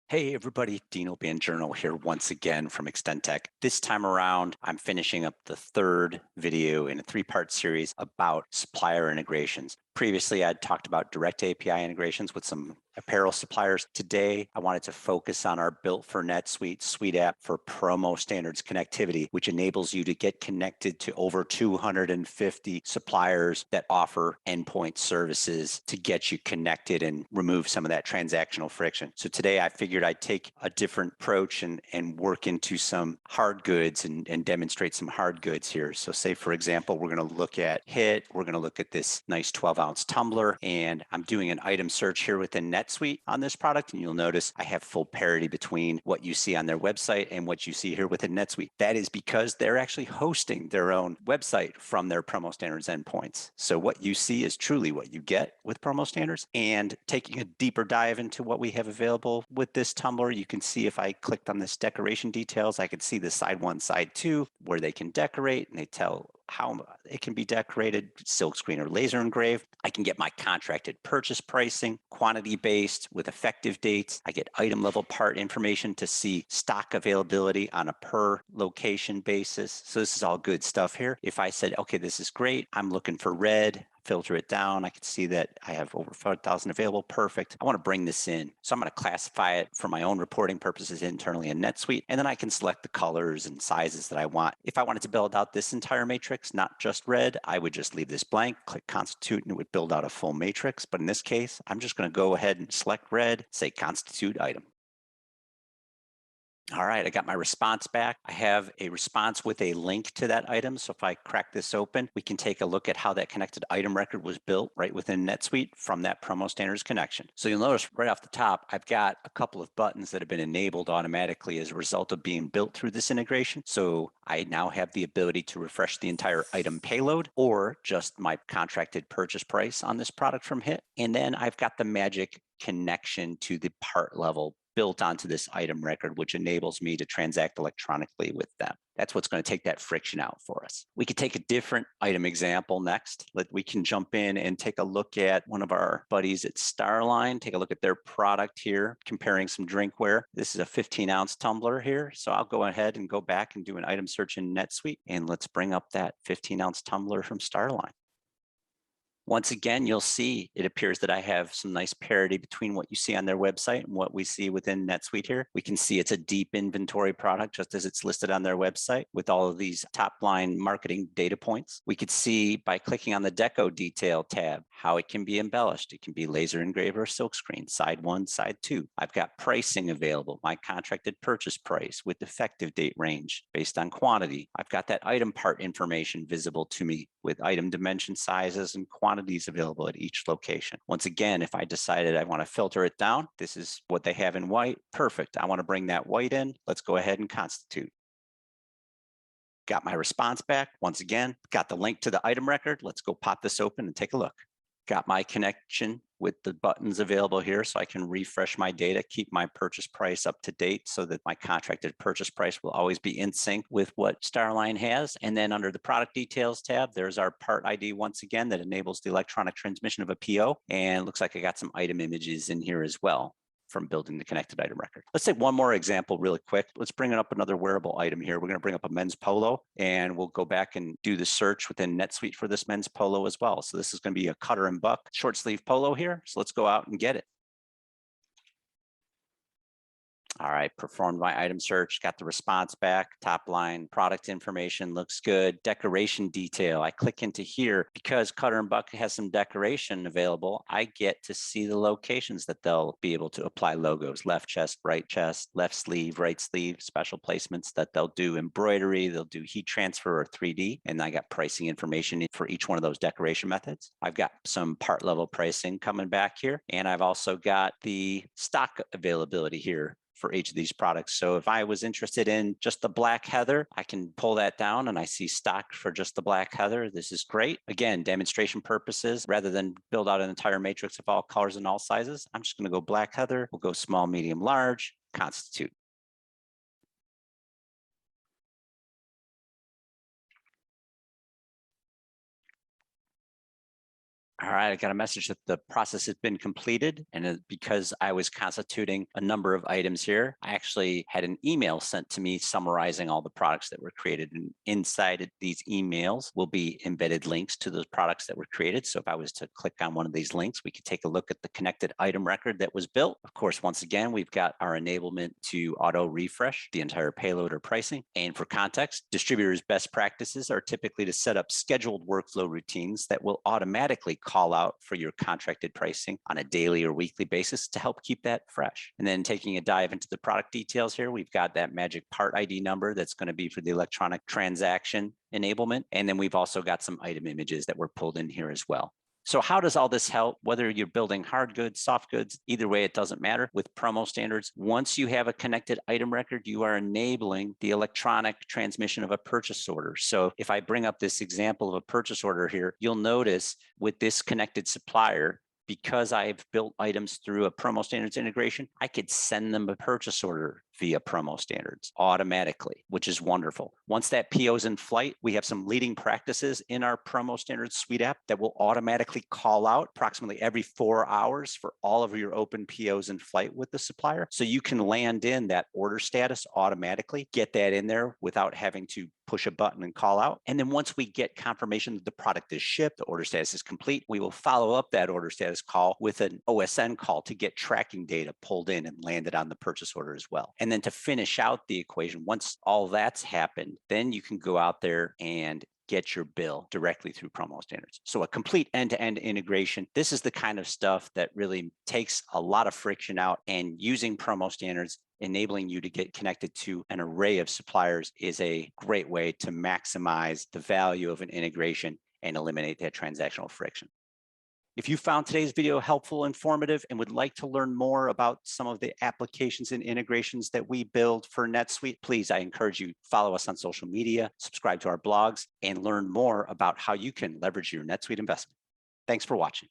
Hey everybody, Dino Banjourno here once again from Extendtech. This time around, I'm finishing up the third video in a three-part series about supplier integrations. Previously, I'd talked about direct API integrations with some apparel suppliers. Today, I wanted to focus on our built for NetSuite suite app for PromoStandards connectivity, which enables you to get connected to over 250 suppliers that offer endpoint services to get you connected and remove some of that transactional friction. So today I figured I'd take a different approach and work into some hard goods and demonstrate some hard goods here. So say, for example, we're going to look at HIT, we're going to look at this nice 12-ounce tumbler, and I'm doing an item search here within NetSuite on this product, and you'll notice I have full parity between what you see on their website and what you see here within NetSuite. That is because they're actually hosting their own website from their PromoStandards endpoints. So what you see is truly what you get with PromoStandards. And taking a deeper dive into what we have available with this tumbler, you can see if I clicked on this decoration details, I could see the side 1, side 2, where they can decorate, and they tell how it can be decorated, silk screen or laser engraved. I can get my contracted purchase pricing, quantity based with effective dates. I get item level part information to see stock availability on a per location basis. So this is all good stuff here. If I said, okay, this is great, I'm looking for red, filter it down, I can see that I have over 5,000 available. Perfect. I want to bring this in. So I'm going to classify it for my own reporting purposes internally in NetSuite, and then I can select the colors and sizes that I want. If I wanted to build out this entire matrix, not just red, I would just leave this blank, click constitute, and it would build out a full matrix. But in this case, I'm just going to go ahead and select red, say constitute item. All right, I got my response back. I have a response with a link to that item. So if I crack this open, we can take a look at how that connected item record was built right within NetSuite from that PromoStandards connection. So you'll notice right off the top, I've got a couple of buttons that have been enabled automatically as a result of being built through this integration. So I now have the ability to refresh the entire item payload or just my contracted purchase price on this product from HIT. And then I've got the magic connection to the part level built onto this item record, which enables me to transact electronically with them. That's what's going to take that friction out for us. We could take a different item example next. We can jump in and take a look at one of our buddies at Starline, take a look at their product here, comparing some drinkware. This is a 15-ounce tumbler here. So I'll go ahead and go back and do an item search in NetSuite, and let's bring up that 15-ounce tumbler from Starline. Once again, you'll see it appears that I have some nice parity between what you see on their website and what we see within NetSuite here. We can see it's a deep inventory product, just as it's listed on their website with all of these top line marketing data points. We could see by clicking on the Deco Detail tab how it can be embellished. It can be laser engraved or silkscreen, side 1, side 2. I've got pricing available, my contracted purchase price with effective date range based on quantity. I've got that item part information visible to me with item dimension sizes and quantities available at each location. Once again, if I decided I want to filter it down, this is what they have in white. Perfect. I want to bring that white in. Let's go ahead and constitute. Got my response back. Once again, got the link to the item record. Let's go pop this open and take a look. Got my connection with the buttons available here so I can refresh my data, keep my purchase price up to date so that my contracted purchase price will always be in sync with what Starline has. And then under the product details tab, there's our part ID once again that enables the electronic transmission of a PO. And it looks like I got some item images in here as well from building the connected item record. Let's take one more example really quick. Let's bring up another wearable item here. We're going to bring up a men's polo, and we'll go back and do the search within NetSuite for this men's polo as well. So this is going to be a cutter and buck short sleeve polo here. So let's go out and get it. All right, performed my item search, got the response back, top line, product information looks good, decoration detail. I click into here because Cutter and Buck has some decoration available. I get to see the locations that they'll be able to apply logos, left chest, left sleeve, right sleeve, special placements that they'll do embroidery, they'll do heat transfer or 3D. And I got pricing information for each one of those decoration methods. I've got some part level pricing coming back here. And I've also got the stock availability here for each of these products. So if I was interested in just the black heather, I can pull that down and I see stock for just the black heather. This is great. Again, demonstration purposes, rather than build out an entire matrix of all colors and all sizes, I'm just going to go black heather. We'll go small, medium, large, constitute. All right, I got a message that the process has been completed. And because I was constituting a number of items here, I actually had an email sent to me summarizing all the products that were created. And inside these emails will be embedded links to those products that were created. So if I was to click on one of these links, we could take a look at the connected item record that was built. Of course, once again, we've got our enablement to auto refresh the entire payload or pricing. And for context, distributors' best practices are typically to set up scheduled workflow routines that will automatically call out for your contracted pricing on a daily or weekly basis to help keep that fresh. And then taking a dive into the product details here, we've got that magic part ID number that's going to be for the electronic transaction enablement. And then we've also got some item images that were pulled in here as well. So how does all this help? Whether you're building hard goods, soft goods, either way, it doesn't matter. With PromoStandards, once you have a connected item record, you are enabling the electronic transmission of a purchase order. So if I bring up this example of a purchase order here, you'll notice with this connected supplier, because I've built items through a PromoStandards integration, I could send them a purchase order via PromoStandards automatically, which is wonderful. Once that PO is in flight, we have some leading practices in our PromoStandards Suite app that will automatically call out approximately every 4 hours for all of your open POs in flight with the supplier. So you can land in that order status automatically, get that in there without having to push a button and call out. And then once we get confirmation that the product is shipped, the order status is complete, we will follow up that order status call with an OSN call to get tracking data pulled in and landed on the purchase order as well. And then to finish out the equation, once all that's happened, then you can go out there and get your bill directly through PromoStandards. So a complete end-to-end integration. This is the kind of stuff that really takes a lot of friction out, and using PromoStandards, enabling you to get connected to an array of suppliers is a great way to maximize the value of an integration and eliminate that transactional friction. If you found today's video helpful, informative, and would like to learn more about some of the applications and integrations that we build for NetSuite, please, I encourage you, follow us on social media, subscribe to our blogs, and learn more about how you can leverage your NetSuite investment. Thanks for watching.